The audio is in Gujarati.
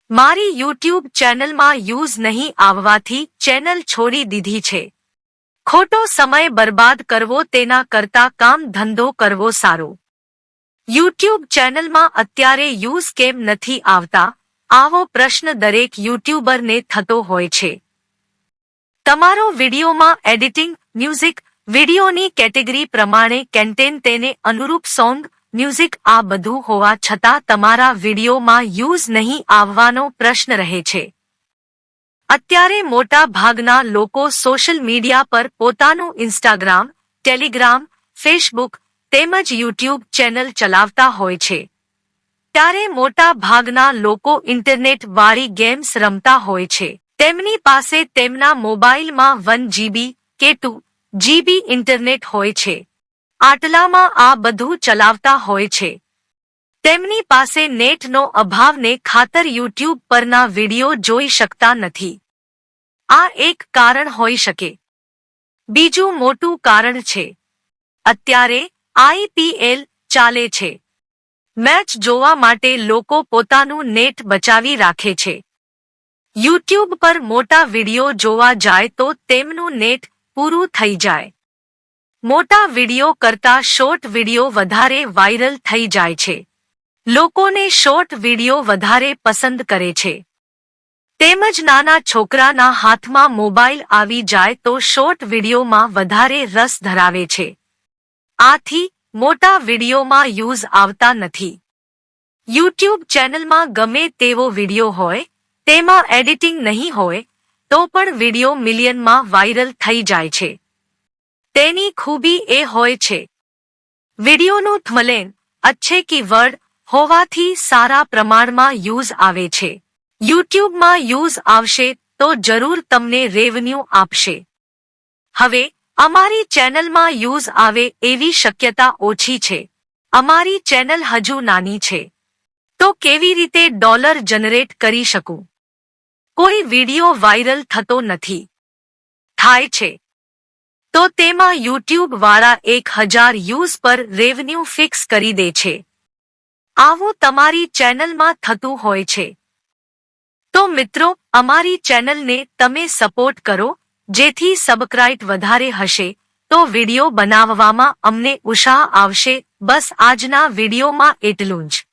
મારી યુટ્યુબ ચેનલમાં યુઝ નહીં આવવાથી ચેનલ છોડી દીધી છે. ખોટો સમય બરબાદ કરવો તેના કરતા કામ ધંધો કરવો સારો. યુટ્યુબ ચેનલમાં અત્યારે યુઝ કેમ નથી આવતા? આવો પ્રશ્ન દરેક યુટ્યુબરને થતો હોય છે. તમારો વિડીયોમાં એડિટિંગ, મ્યુઝિક, વિડીયોની કેટેગરી પ્રમાણે કન્ટેન્ટ, તેને અનુરૂપ સોંગ, મ્યુઝિક આ બધું હોવા છતાં તમારા વિડીયોમાં યુઝ નહીં આવવાનો પ્રશ્ન રહે છે. અત્યારે મોટા ભાગના લોકો સોશિયલ મીડિયા પર પોતાનું ઇન્સ્ટાગ્રામ, ટેલિગ્રામ, ફેસબુક તેમજ યુટ્યુબ ચેનલ ચલાવતા હોય છે. ત્યારે મોટા ભાગના લોકો ઇન્ટરનેટ વાળી ગેમ્સ રમતા હોય છે. તેમની પાસે તેમના મોબાઈલમાં 1 GB કે 2 GB ઇન્ટરનેટ હોય છે. આટલામાં આ બધું ચલાવતા હોય છે. તેમની પાસે નેટનો અભાવને ખાતર યુટ્યુબ પરના વિડીયો જોઈ શકતા નથી. આ એક કારણ હોઈ શકે. બીજું મોટું કારણ છે, અત્યારે IPL ચાલે છે. મેચ જોવા માટે લોકો પોતાનું નેટ બચાવી રાખે છે. યુટ્યુબ પર મોટા વિડીયો જોવા જાય તો તેમનું નેટ પૂરું થઈ જાય. મોટા વિડીયો કરતા શોર્ટ વિડીયો વધારે વાયરલ થઈ જાય છે. લોકોને શોર્ટ વિડીયો વધારે પસંદ કરે છે. તેમજ નાના છોકરાના હાથમાં મોબાઈલ આવી જાય તો શોર્ટ વિડીયોમાં વધારે રસ ધરાવે છે. આથી મોટા વિડીયોમાં યુઝ આવતા નથી. યુટ્યુબ ચેનલમાં ગમે તેવો વિડીયો હોય, તેમાં એડિટિંગ નહીં હોય, તો પણ વિડીયો મિલિયનમાં વાયરલ થઈ જાય છે. તેની ખૂબી એ હોય છે, વિડીયોનું થંબનેલ અચ્છે કી વર્ડ હોવાથી સારા પ્રમાણમાં યુઝ આવે છે. યુટ્યુબમાં યુઝ આવશે તો જરૂર તમને રેવન્યુ આપશે. હવે અમારી ચેનલમાં યુઝ આવે એવી શક્યતા ઓછી છે. અમારી ચેનલ હજુ નાની છે. તો કેવી રીતે ડોલર જનરેટ કરી શકું? કોઈ વિડીયો વાયરલ થતો નથી. થાય છે તો તેમાં યુટ્યુબ વાળા 1000 યુઝ પર રેવન્યુ ફિક્સ કરી દે છે. આવું તમારી ચેનલમાં થતું હોય છે. તો મિત્રો, અમારી ચેનલને તમે સપોર્ટ કરો, જેથી સબસ્ક્રાઇબ વધારે હશે તો વિડીયો બનાવવામાં અમને ઉત્સાહ આવશે. બસ આજના વિડીયોમાં એટલું જ.